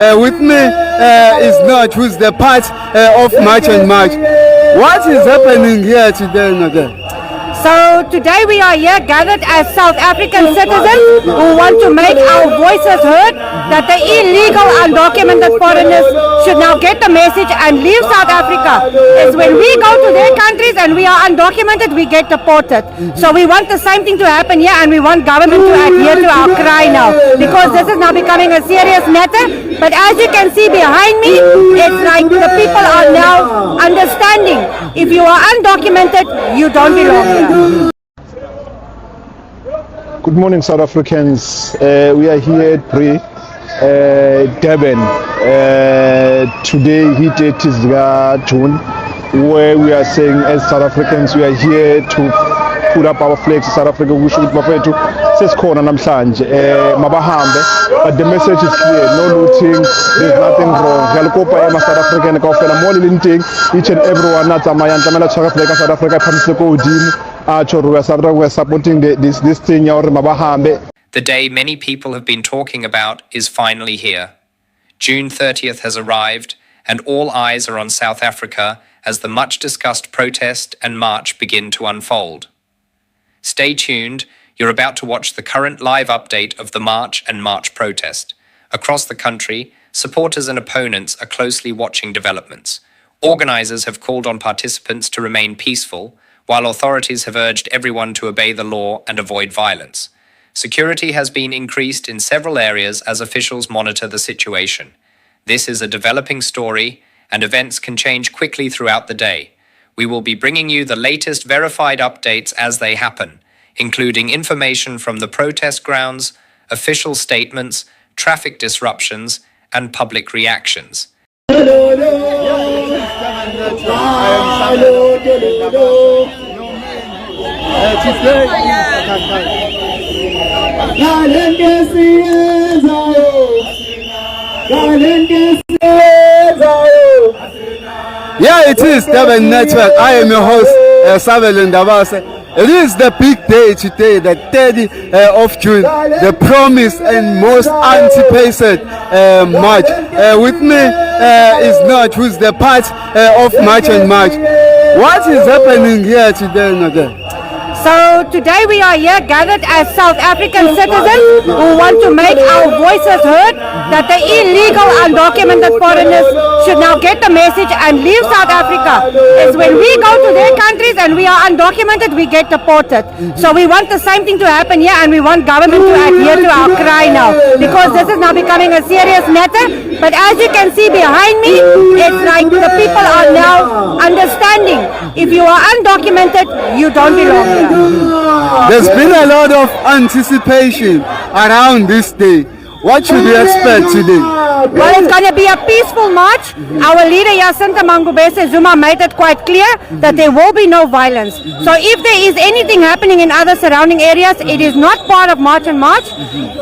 With me is not who's the part of March and March. What is happening here today, Naga? So today we are here gathered as South African citizens who want to make our voices heard that the illegal undocumented foreigners should now get the message and leave South Africa. It's when we go to their countries and we are undocumented, we get deported. So we want the same thing to happen here, and we want government to adhere to our cry now, because this is now becoming a serious matter. But as you can see behind me, it's like the people are now understanding. If you are undocumented, you don't belong here. Good morning, South Africans. We are here at Durban. Today, hit 30th June, where we are saying, as South Africans, we are here to put up our flags. South Africa, we should bafethu sesikhona namhlanje mabahambe, but the message is clear: no looting, there's nothing wrong. Ngiyalikopa South African kaofela mo le nting, each and everyone na tsamaya ntlamela tshwara flag South Africa phamisile ko hodimo. We are supporting this thing. The day many people have been talking about is finally here. June 30th has arrived, and all eyes are on South Africa as the much-discussed protest and march begin to unfold. Stay tuned. You're about to watch the current live update of the march and march protest. Across the country, supporters and opponents are closely watching developments. Organizers have called on participants to remain peaceful, while authorities have urged everyone to obey the law and avoid violence. Security has been increased in several areas as officials monitor the situation. This is a developing story, and events can change quickly throughout the day. We will be bringing you the latest verified updates as they happen, including information from the protest grounds, official statements, traffic disruptions, and public reactions. Yeah, it is Durban Network. I am your host, Savel Ndabase. It is the big day today, the 30th of June, the promised and most anticipated march. With me is not who's the part of March and March. What is happening here today, Naga? So today we are here gathered as South African citizens who want to make our voices heard that the illegal undocumented foreigners should now get the message and leave South Africa. It's when we go to their countries and we are undocumented, we get deported. So we want the same thing to happen here, and we want government to adhere to our cry now, because this is now becoming a serious matter. But as you can see behind me, it's like the people are now understanding. If you are undocumented, you don't belong here. There's been a lot of anticipation around this day. What should we expect today? Well, it's going to be a peaceful march. Our leader, Jacinta Mangubese Zuma, made it quite clear that there will be no violence. So if there is anything happening in other surrounding areas, it is not part of March and March.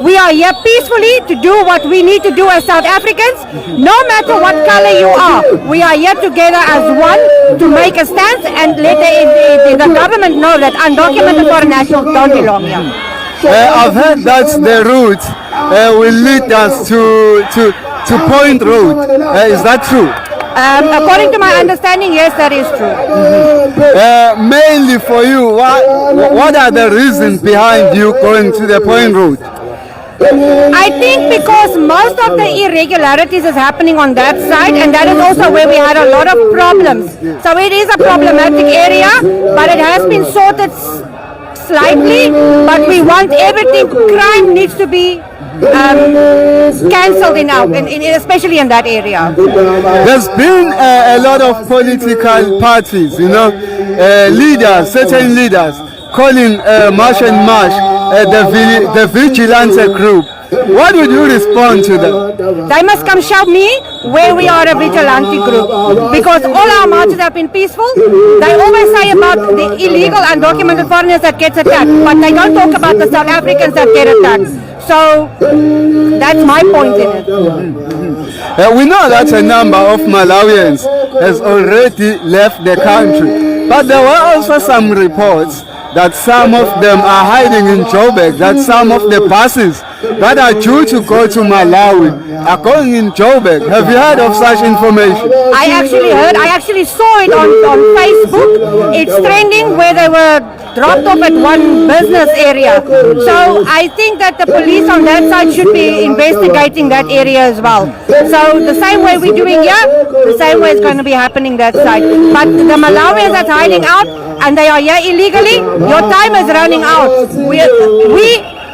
We are here peacefully to do what we need to do as South Africans. No matter what color you are, we are here together as one to make a stance and let the government know that undocumented foreign nationals don't belong here. I've heard that the route will lead us to Point Road. Is that true? According to my understanding, yes, that is true. Mainly for you, what are the reasons behind you going to the Point Road? I think because most of the irregularities is happening on that side, and that is also where we had a lot of problems. So it is a problematic area, but it has been sorted slightly, but we want everything. Crime needs to be cancelled especially in that area. There's been a lot of political parties, leaders, certain leaders calling March and March the vigilante group. What would you respond to them? They must come show me where we are a vigilante group, because all our marches have been peaceful. They always say about the illegal undocumented foreigners that gets attacked, but they don't talk about the South Africans that get attacked. So that's my point in it. We know that a number of Malawians has already left the country, but there were also some reports that some of them are hiding in Joburg, that some of the buses that are due to go to Malawi are going in Joburg. Have you heard of such information? I actually saw it on Facebook. It's trending where they were dropped off at one business area. So I think that the police on that side should be investigating that area as well. So the same way we're doing here, the same way is going to be happening that side. But the Malawians that's hiding out and they are here illegally, your time is running out. We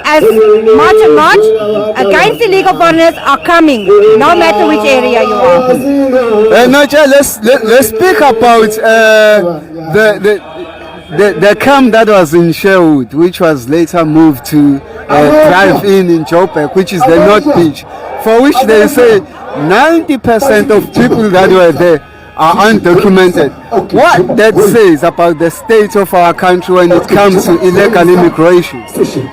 as March and March against illegal foreigners are coming, no matter which area you are. Naja, let's speak about the camp that was in Sherwood, which was later moved to drive-in Joburg, which is the North Beach, for which they say 90% of people that were there are undocumented. What that says about the state of our country when it comes to illegal immigration?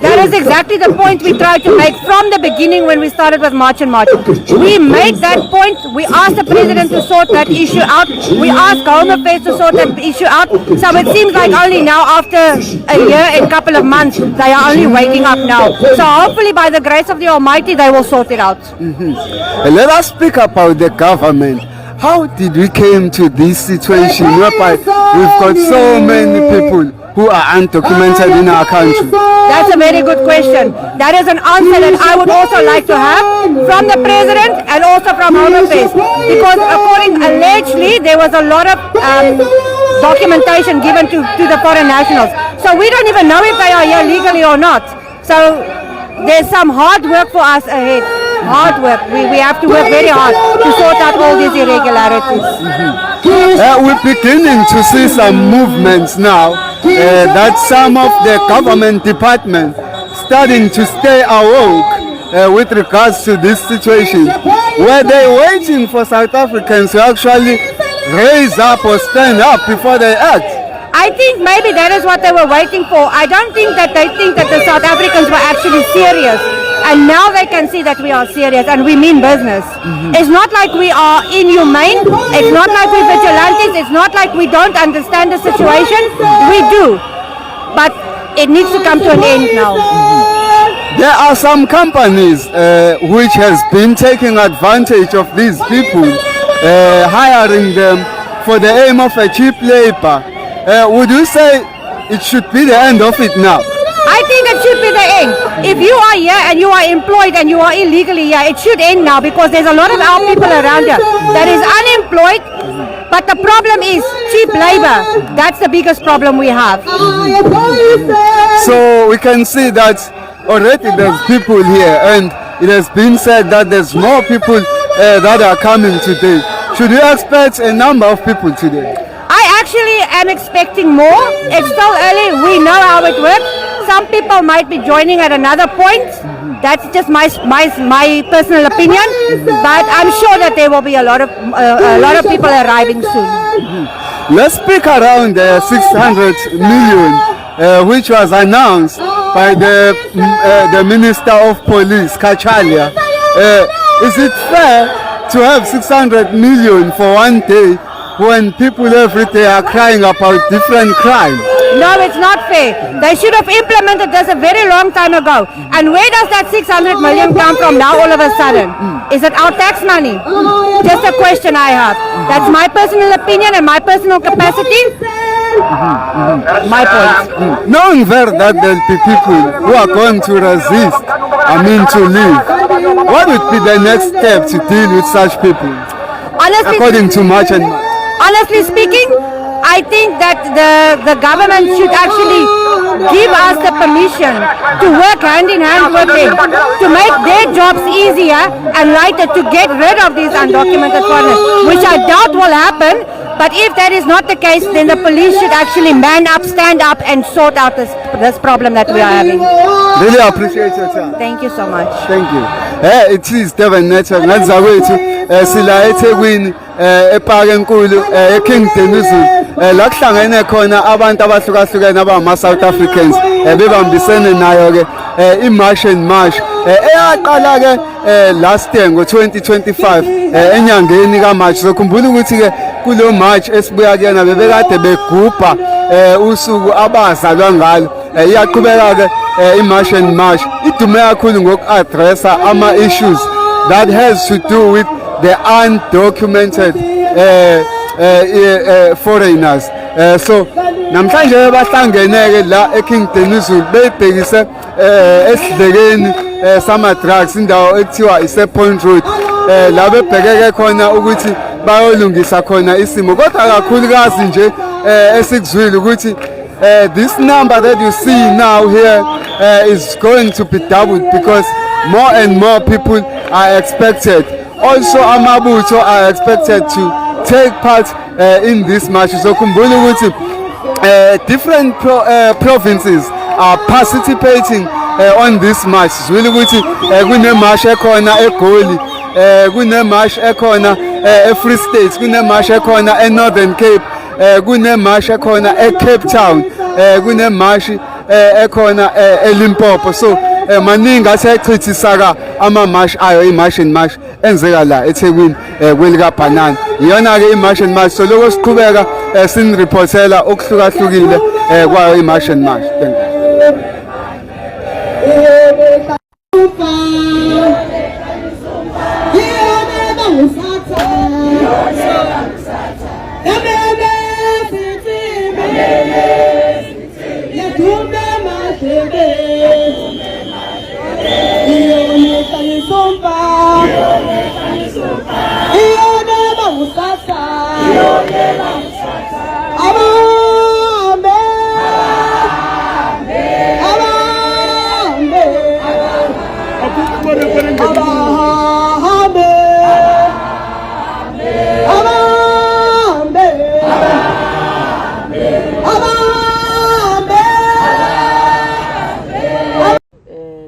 That is exactly the point we tried to make from the beginning when we started with March and March. We made that point. We asked the president to sort that issue out. We asked Home Affairs to sort that issue out. So it seems like only now, after a year and a couple of months, they are only waking up now. So hopefully by the grace of the Almighty, they will sort it out. Let us speak about the government. How did we came to this situation whereby we've got so many people who are undocumented in our country? That's a very good question. That is an answer that I would also like to have from the president and also from Home Affairs. Because allegedly, there was a lot of documentation given to the foreign nationals. So we don't even know if they are here legally or not. So there's some hard work for us ahead. Hard work. We have to work very hard to sort out all these irregularities. We're beginning to see some movements now that some of the government departments starting to stay awoke with regards to this situation. Were they waiting for South Africans to actually raise up or stand up before they act? I think maybe that is what they were waiting for. I don't think that they think that the South Africans were actually serious. And now they can see that we are serious and we mean business. It's not like we are inhumane. It's not like we're vigilantes. It's not like we don't understand the situation. We do. But it needs to come to an end now. There are some companies which has been taking advantage of these people, hiring them for the aim of a cheap labor. Would you say it should be the end of it now? I think it should be the end. If you are here and you are employed and you are illegally here, it should end now because there's a lot of our people around here that is unemployed. But the problem is cheap labor. That's the biggest problem we have. So we can see that already there's people here and it has been said that there's more people that are coming today. Should you expect a number of people today? I actually am expecting more. It's still early. We know how it works. Some people might be joining at another point. That's just my personal opinion. But I'm sure that there will be a lot of people arriving soon. Let's speak around 600 million, which was announced by the Minister of Police, Kachalia. Is it fair to have 600 million for one day when people every day are crying about different crime? No, it's not fair. They should have implemented this a very long time ago. And where does that 600 million come from now all of a sudden? Is it our tax money? Just a question I have. That's my personal opinion and my personal capacity. My point. Knowing that there'll be people who are going to resist, to leave, what would be the next step to deal with such people? Honestly, according to March and March? Honestly speaking, I think that the government should actually give us the permission to work hand in hand with them, to make their jobs easier and lighter, to get rid of these undocumented foreigners, which I doubt will happen. But if that is not the case, then the police should actually man up, stand up and sort out this problem that we are having. Really appreciate your time. Thank you so much. Thank you. It is Devon Network. Ngazawethu sila eThekwini ePark enkulu eKingdom izulu. La kuhlangene khona abantu abahlukahlukene abama South Africans bebambisene nayo ke iMarch and March eyaqala ke last year ngo2025 enyangeni kaMarch. Sokhumbula ukuthi ke kulo March esibuya kuyena bebekade begubha usuku abazalwa ngalo. Iyaqhubeka ke imarch and march idume kakhulu ngoku-addressa ama-issues that has to do with the undocumented foreigners. So namhlanje bahlangeneke la eKingdom Zulu bebhekise esidlekeni sama-drugs indawo ekuthiwa ise-Point Road la bebhekeke khona ukuthi bayolungisa khona isimo, kodwa kakhulukazi nje esikuzwile ukuthi this number that you see now here is going to be doubled because more and more people are expected. Also amabutho are expected to take part in this march. So khumbula ukuthi different provinces are participating on this march. Sizwile ukuthi kune-march ekhona eGoli, kune-march ekhona eFree State, kune-march ekhona eNorthern Cape, kune-march ekhona eCape Town, kune-march ekhona eLimpopo. So maningi asechithisaka ama-march ayo, i-march and march enzeka la eThekwini kwelikaBhanana. Iyona ke i-march and march. So lokho siqhubeka sinireport-ela okuhlukahlukile kwayo i-march and march. Thank you.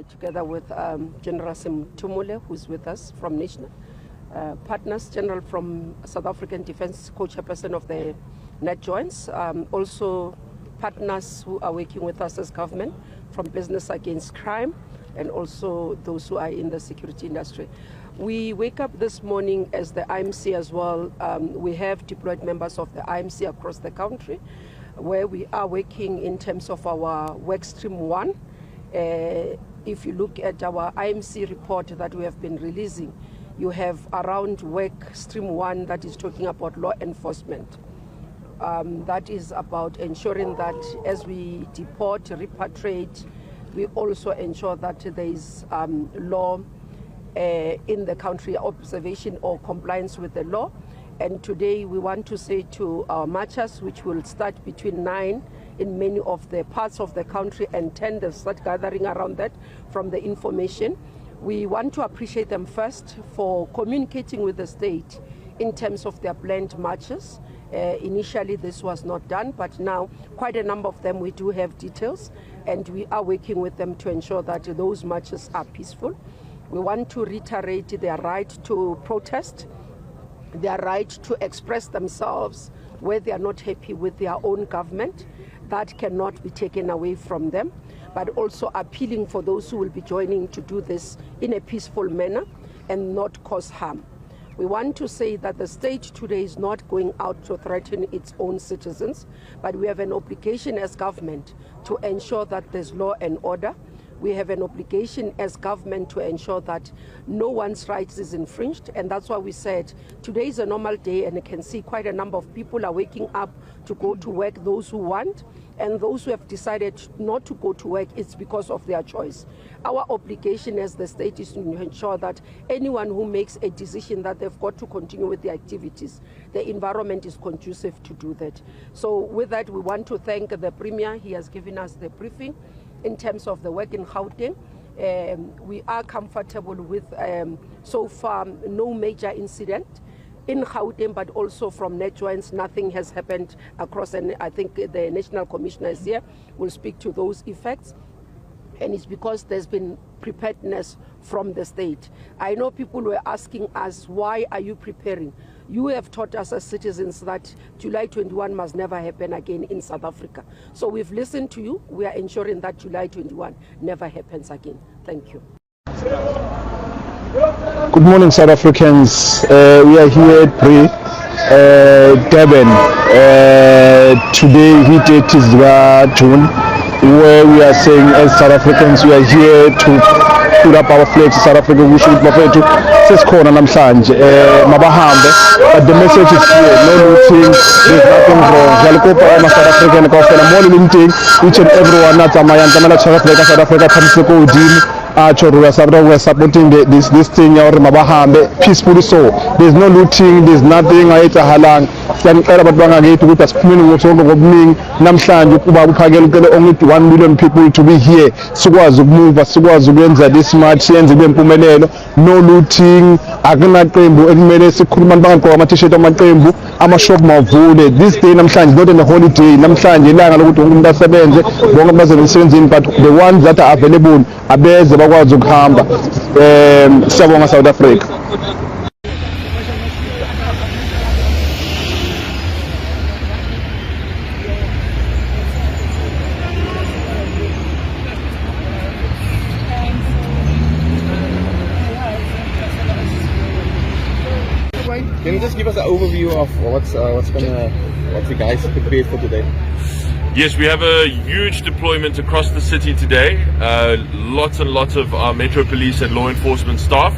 Together with General Tumule, who's with us from National Partners, General from South African Defence, co-chairperson of the Net Joints, also partners who are working with us as government from Business Against Crime, and also those who are in the security industry. We wake up this morning as the IMC as well. We have deployed members of the IMC across the country, where we are working in terms of our work stream 1. If you look at our IMC report that we have been releasing, you have around work stream 1 that is talking about law enforcement. That is about ensuring that as we deport, repatriate, we also ensure that there is law in the country, observation or compliance with the law. And today we want to say to our marchers, which will start between 9 in many of the parts of the country and 10 they start gathering around that from the information. We want to appreciate them first for communicating with the state in terms of their planned marches. Initially this was not done, but now quite a number of them we do have details, and we are working with them to ensure that those marches are peaceful. We want to reiterate their right to protest, their right to express themselves where they are not happy with their own government. That cannot be taken away from them, but also appealing for those who will be joining to do this in a peaceful manner and not cause harm. We want to say that the state today is not going out to threaten its own citizens, but we have an obligation as government to ensure that there's law and order. We have an obligation as government to ensure that no one's rights is infringed, and that's why we said today is a normal day, and you can see quite a number of people are waking up to go to work, those who want, and those who have decided not to go to work, it's because of their choice. Our obligation as the state is to ensure that anyone who makes a decision that they've got to continue with their activities, the environment is conducive to do that. So with that, we want to thank the Premier. He has given us the briefing in terms of the work in Gauteng. We are comfortable with, so far, no major incident in Gauteng, but also from Net Joints, nothing has happened across, and I think the National Commissioner is here, will speak to those effects. And it's because there's been preparedness from the state. I know people were asking us, why are you preparing? You have taught us as citizens that July 21 must never happen again in South Africa. So we've listened to you. We are ensuring that July 21 never happens again. Thank you. Good morning, South Africans. We are here at Durban. Today, it is June, where we are saying as South Africans, we are here to put up our flags. South Africa, we should bafethu sesikhona namhlanje mabahambe, but the message is clear: no looting, there's nothing wrong. Jalikopa ama South African kaofela more limiting each and everyone na tsamaya ntamela South Africa thamse ko udini. We are supporting this thing or mabahambe peacefully. So there's no looting, there's nothing halang. Siyanicela abantu bangakithi ukuthi asiphumeni ngosonke ngobuningi namhlanje kuba kuphakele only 1 million people to be here. Sikwazi ukumove, sikwazi ukwenza this march siyenze kube impumelelo. No looting, akunaqembu ekumele sikhuluma bangaqoka ama-t-shirt amaqembu ama-shop mavule. This day namhlanje not in a holiday, namhlanje ilanga lokuthi umuntu asebenze bonke baze emsebenzini, but the ones that are available abeze bakwazi ukuhamba. Siyabonga South Africa. Can you just give us an overview of what the guys prepared for today? Yes, we have a huge deployment across the city today. Lots and lots of our Metro Police and law enforcement staff.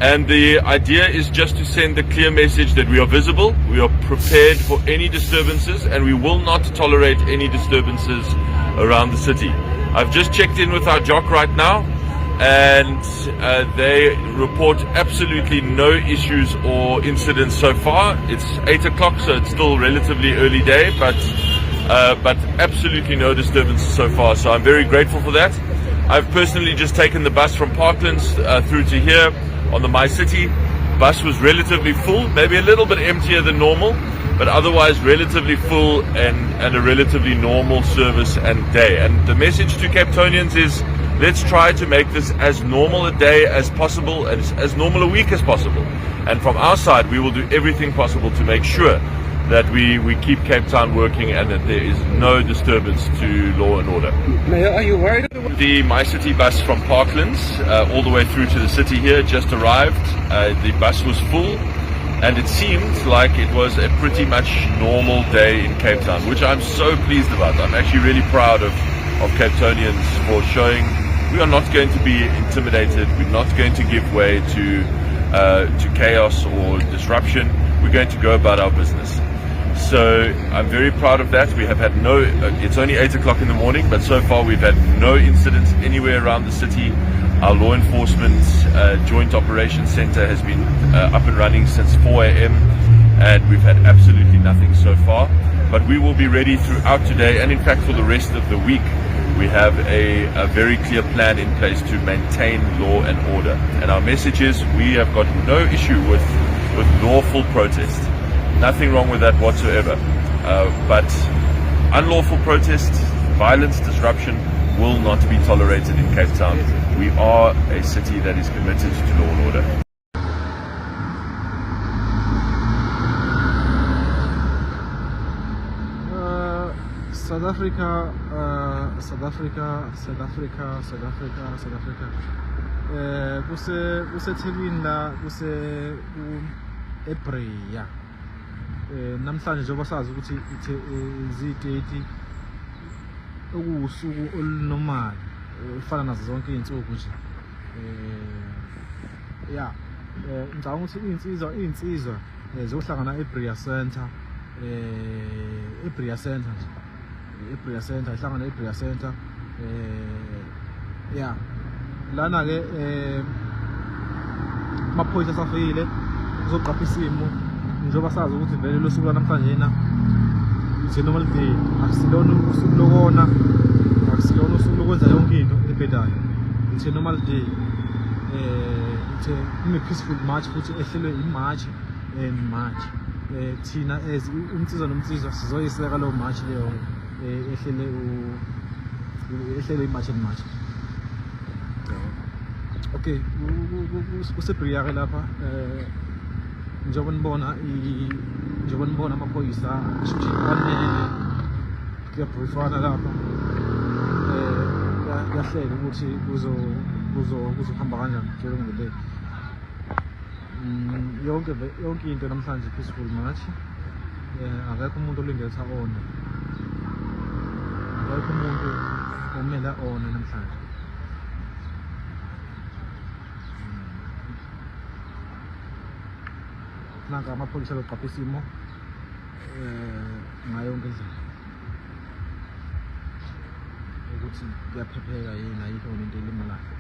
And the idea is just to send a clear message that we are visible, we are prepared for any disturbances, and we will not tolerate any disturbances around the city. I've just checked in with our JOC right now, and they report absolutely no issues or incidents so far. It's 8 o'clock, so it's still relatively early day, but absolutely no disturbances so far. So I'm very grateful for that. I've personally just taken the bus from Parklands through to here on the My City. Bus was relatively full, maybe a little bit emptier than normal, but otherwise relatively full and a relatively normal service and day. And the message to Cape Townians is, let's try to make this as normal a day as possible, as normal a week as possible. And from our side, we will do everything possible to make sure that we keep Cape Town working and that there is no disturbance to law and order. Mayor, are you worried? The My City bus from Parklands all the way through to the city here just arrived. The bus was full, and it seemed like it was a pretty much normal day in Cape Town, which I'm so pleased about. I'm actually really proud of Cape Townians for showing we are not going to be intimidated. We're not going to give way to chaos or disruption. We're going to go about our business. So I'm very proud of that. We have had no, it's only 8 o'clock in the morning, but so far we've had no incidents anywhere around the city. Our law enforcement joint operations center has been up and running since 4 a.m. and we've had absolutely nothing so far. But we will be ready throughout today, and in fact for the rest of the week. We have a very clear plan in place to maintain law and order. And our message is we have got no issue with lawful protest. Nothing wrong with that whatsoever. But unlawful protest, violence, disruption will not be tolerated in Cape Town. We are a city that is committed to law and order. South Africa. Kusethekwini la eBreya. Namhlanje njengoba sazi ukuthi izidate okusuku olunormal ufana nazo zonke izinsuku nje. Ngicabanga ukuthi insizwa zohlangana eBreya Center. eBreya Center nje. eBreya Center ihlangana eBreya Center. Lana ke amaphoyisa safile uzoqapha isimo njengoba sazi ukuthi vele lo suku namhlanje na it's a normal day. Akusilona usuku lokona, akusilona usuku lokwenza yonke into ebhedayo. It's a normal day. It's a peaceful march futhi ehlelwe imarch and march. Thina as umtsizwa nomtsizwa sizoyiseka lo march leyo ehlele imarch and march. Okay, kuseBreya ke lapha njengoba nibona amaphoyisa futhi kwanele kuyabriefana lapha kuyahlela ukuthi kuzohamba kanjani during the day. yonke into namhlanje peaceful march. Akekho umuntu olingetha one. Akekho umuntu omele one namhlanje. Nanka amapholisa beqapha isimo ngayo yonke indlela ukuthi kuyaphepheka yini ayikho into elimalayo.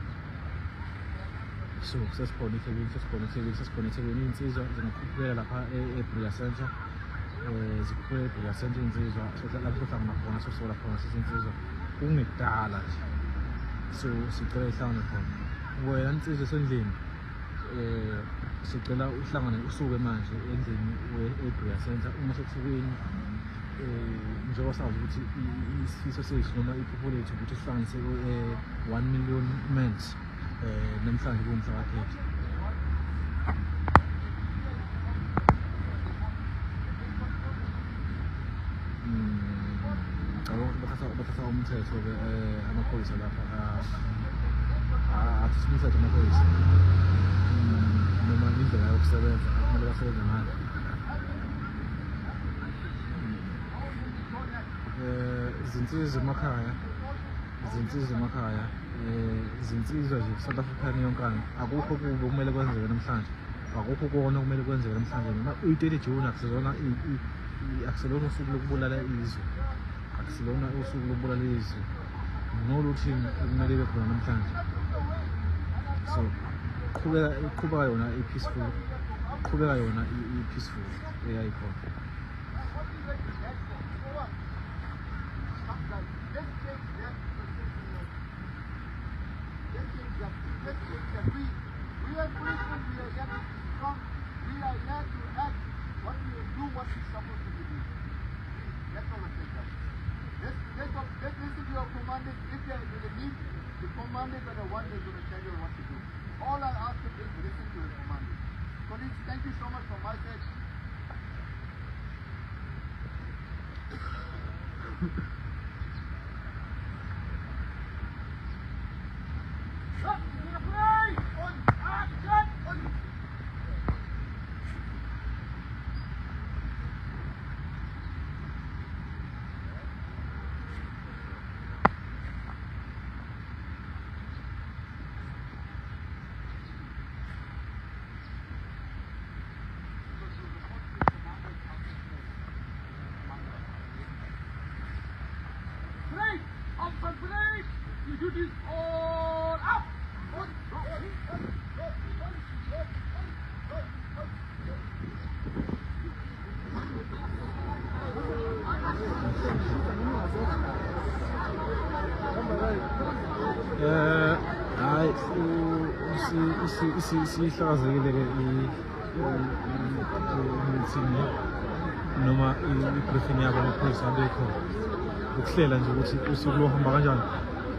So sesikhona eThekwini insizwa zingakhuphukela lapha eBria Center zikhuphukela eBria Center insizwa lapho sihlangana khona sosola khona sesinsizwa kungekudala nje. So sicela ihlangane khona wena insizwa esendlini sicela uhlangane usuke manje endlini eBria Center uma sekusukwini njengoba sazi ukuthi isifiso sethu noma iphupho lethu ukuthi sihlanganise 1 million mens namhlanje kumhla ka-30. Bathatha umthetho-ke amaphoyisa lapha athi umthetho amaphoyisa noma indlela yokusebenza kumele basebenze ngayo. Izinsizwa emakhaya izinsizwa nje South African yonkana akukho kubi kumele kwenzeke namhlanje, akukho kona kumele kwenzeke namhlanje. Noma uyi-30 June akuselona usuku lokubulala izwe, akuselona usuku lokubulala izwe, noluthi kumele ibe khona namhlanje. So qhubeka yona i-peaceful, qhubeka yona i-peaceful eyayikhona. We are policemen, we are here to come, we are here to act, what we do, what we're supposed to do. That's all I say, guys. Let's listen to your commanders. If there is a need, the commanders are the ones that are going to tell you what to do. All I ask them is listen to the commanders. Colleagues, thank you so much from my side. You do this all up. Hayi sihlakazekile-ke i-meeting noma i-briefing yabo amaphoyisa abekho ukuhlela nje ukuthi usuku lohamba kanjani.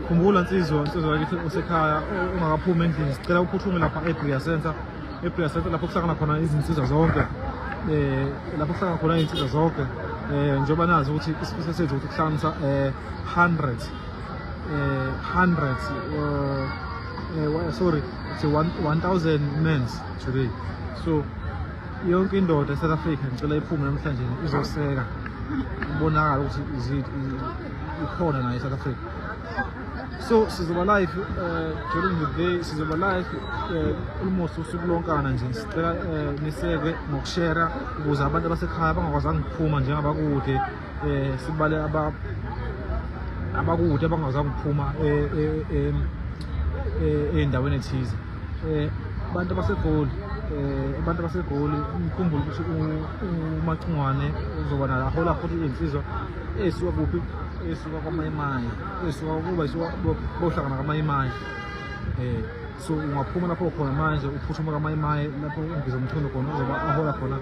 Khumbula insizwa yakithi usekhaya ungakaphumi endlini, sicela uphuthume lapha eBria Center. eBria Center lapho kuhlangana khona izinsizwa zonke, lapho kuhlangana khona izinsizwa zonke njengoba nazi ukuthi isifiso sethu ukuthi kuhlanganisa 1,000 men today. So yonke indoda eSouth Africa ngicela iphume namhlanje izoseka ibonakala ukuthi ikhona nayo eSouth Africa. So sizoba live during the day, sizoba live almost usuku lonkana nje. Sicela niseke ngokushare ukuze abantu abasekhaya bangakwazanga ukuphuma njengabakude, sibale abakude abangazange ukuphuma endaweni ethize. Abantu abasegoli ngikhumbula ukuthi umacungwane uzoba nalo ahola futhi insizwa esuka kuphi, esuka kwaMayimayi, esuka kuba bohlangana kwaMayimayi. So ungaphuma lapho khona manje uphuthuma kwaMayimayi lapho ungizo umthondo khona uzoba ahola khona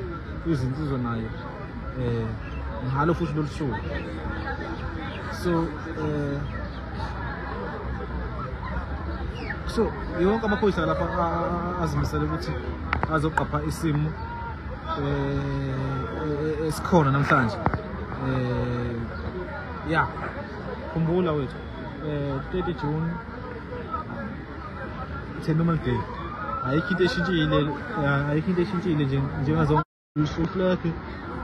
izinsizwa nayo ngalo futhi lolu suku. So yonke amaphoyisa lapha azimisele ukuthi azoqapha isimo esikhona namhlanje. Yeah, khumbula wethu 30 June it's a normal day. ayikho into eshintshile njengazo flag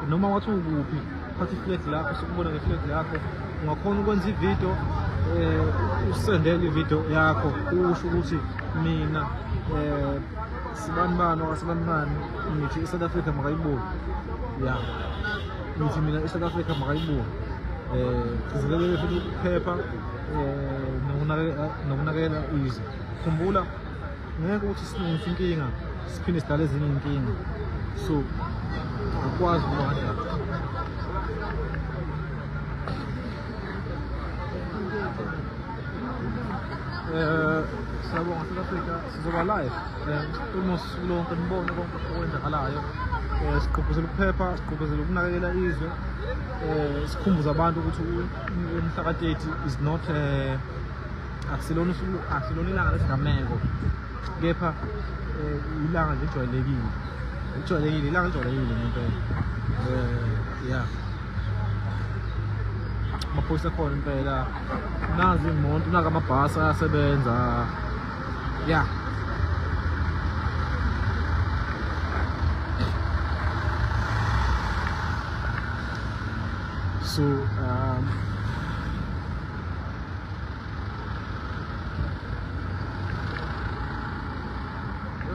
noma wathi ukuphi phathi flag lakho sokubona nge-flag lakho ungakhona ukwenza ividiyo usendele ividiyo yakho usho ukuthi mina sibanibani ngithi i-South Africa makayibone ya ngithi mina i-South Africa makayibone sizelele futhi ukuphepha nokunakekela izwe. Khumbula ngeke ukuthi silungise inkinga siphinde sidale ezinye inkinga, so akwazi ukuba kanjalo. Siyabonga South Africa, sizoba live almost lonke nibone konke okwenzakalayo. Sigqugquzela ukuphepha, sigqugquzela ukunakekela izwe, sikhumbuza abantu ukuthi umhla ka-30 is not akusilona ilanga lesigameko, kepha ilanga nje elijwayelekile, ilanga elijwayelekile ngempela. Yeah, amaphoyisa khona impela, nazi imoto, naka amabhasi ayasebenza. Yeah,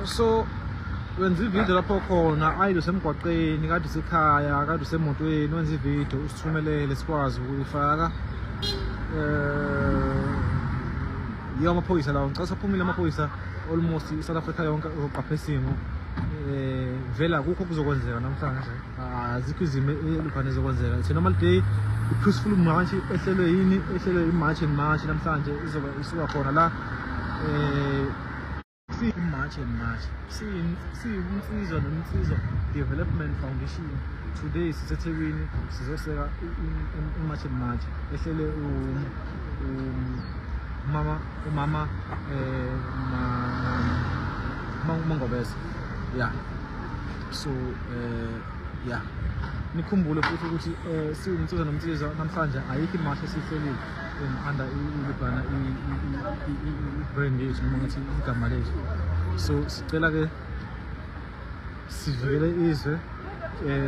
so wenza ividiyo lapho khona ayilo semgwaqeni, kade usekhaya, kade usemotweni, wenza ividiyo usithumelele sikwazi ukuyifaka. Yiyo amaphoyisa lawo, ngicela saphumile amaphoyisa almost i-South Africa yonke uzoqapha isimo. Vela kukho kuzokwenzeka namhlanje, azikho izimo eluphane zokwenzeka. It's a normal day, i-peaceful march ehlelwe i-march and march namhlanje izoba isuka khona la. March and march. Insizwa nomnsizwa Development Foundation. Today sisethekwini sizoseka i-march and march ehlele umama Mangobese. Yeah. So yeah. Nikhumbule futhi ukuthi siwumnsizwa nomnsizwa namhlanje ayikho imarch esihlelile under ilibana i-brand yethu noma ngathi igama lethu. So sicela ke sivikele izwe,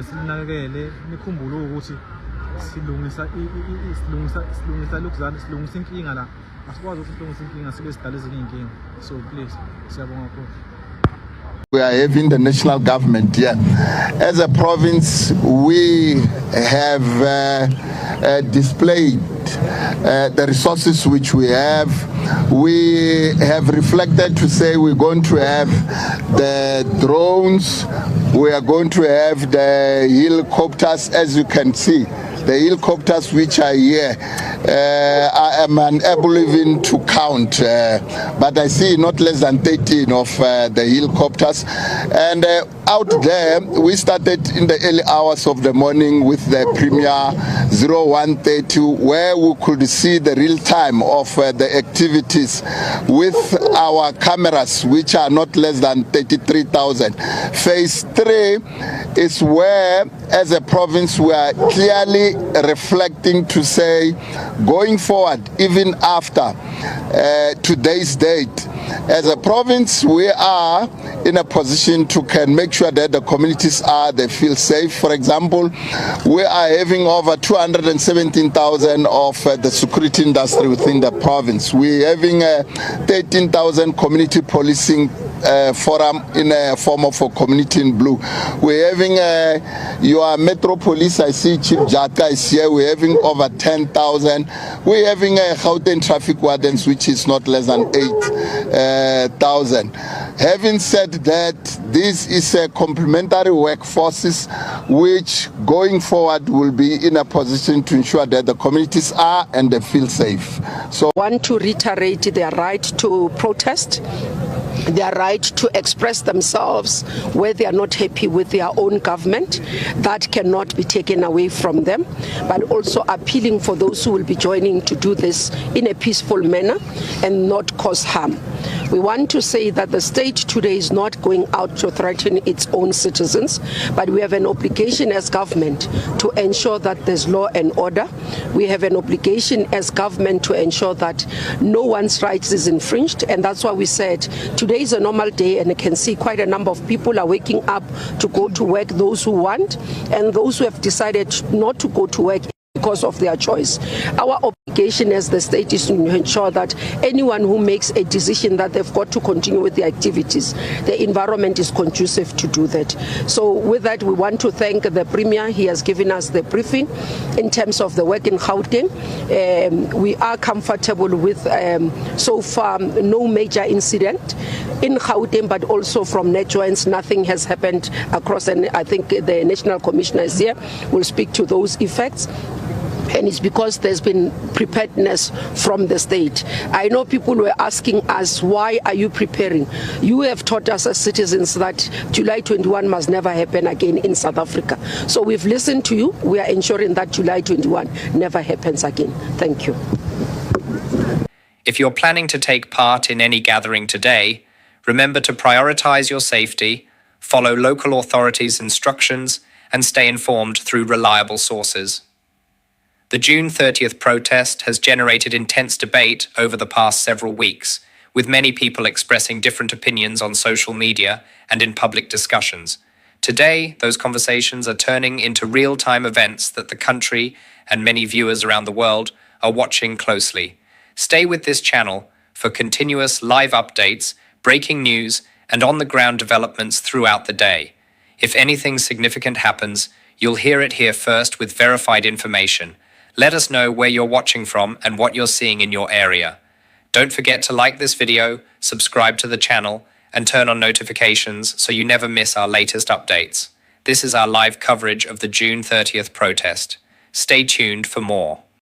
silinakekele, nikhumbule ukuthi silungisa lokuzana, silungisa inkinga la. Asikwazi ukuthi silungise inkinga sibe sidala ezinye inkinga. So please, siyabonga kakhulu. We are having the national government here. As a province, we have displayed the resources which we have. We have reflected to say we're going to have the drones, we are going to have the helicopters, as you can see. The helicopters which are here, I am unable even to count, but I see not less than 13 of the helicopters. And out there, we started in the early hours of the morning with the Premier 0130, where we could see the real time of the activities with our cameras, which are not less than 33,000. Phase 3 is where, as a province, we are clearly reflecting to say, going forward, even after today's date, as a province, we are in a position to can make sure that the communities they feel safe. For example, we are having over 217,000 of the security industry within the province. We're having 13,000 community policing forum in a form of a community in blue. We're having your Metro Police, I see Chief Jata is here, we're having over 10,000. We're having Gauteng traffic wardens, which is not less than 8,000. Having said that, this is a complementary workforces which going forward will be in a position to ensure that the communities are and they feel safe. So I want to reiterate their right to protest, their right to express themselves where they are not happy with their own government. That cannot be taken away from them, but also appealing for those who will be joining to do this in a peaceful manner and not cause harm. We want to say that the state today is not going out to threaten its own citizens, but we have an obligation as government to ensure that there's law and order. We have an obligation as government to ensure that no one's rights is infringed, and that's why we said today is a normal day, and you can see quite a number of people are waking up to go to work, those who want, and those who have decided not to go to work because of their choice. Our obligation as the state is to ensure that anyone who makes a decision that they've got to continue with their activities, the environment is conducive to do that. So with that, we want to thank the Premier. He has given us the briefing in terms of the work in Gauteng. We are comfortable with, so far, no major incident in Gauteng, but also from net joints, nothing has happened across, and I think the National Commissioner is here, will speak to those effects. And it's because there's been preparedness from the state. I know people were asking us, why are you preparing? You have taught us as citizens that July 21 must never happen again in South Africa. So we've listened to you. We are ensuring that July 21 never happens again. Thank you. If you're planning to take part in any gathering today, remember to prioritize your safety, follow local authorities' instructions, and stay informed through reliable sources. The June 30th protest has generated intense debate over the past several weeks, with many people expressing different opinions on social media and in public discussions. Today, those conversations are turning into real-time events that the country and many viewers around the world are watching closely. Stay with this channel for continuous live updates, breaking news, and on-the-ground developments throughout the day. If anything significant happens, you'll hear it here first with verified information. Let us know where you're watching from and what you're seeing in your area. Don't forget to like this video, subscribe to the channel, and turn on notifications so you never miss our latest updates. This is our live coverage of the June 30th protest. Stay tuned for more.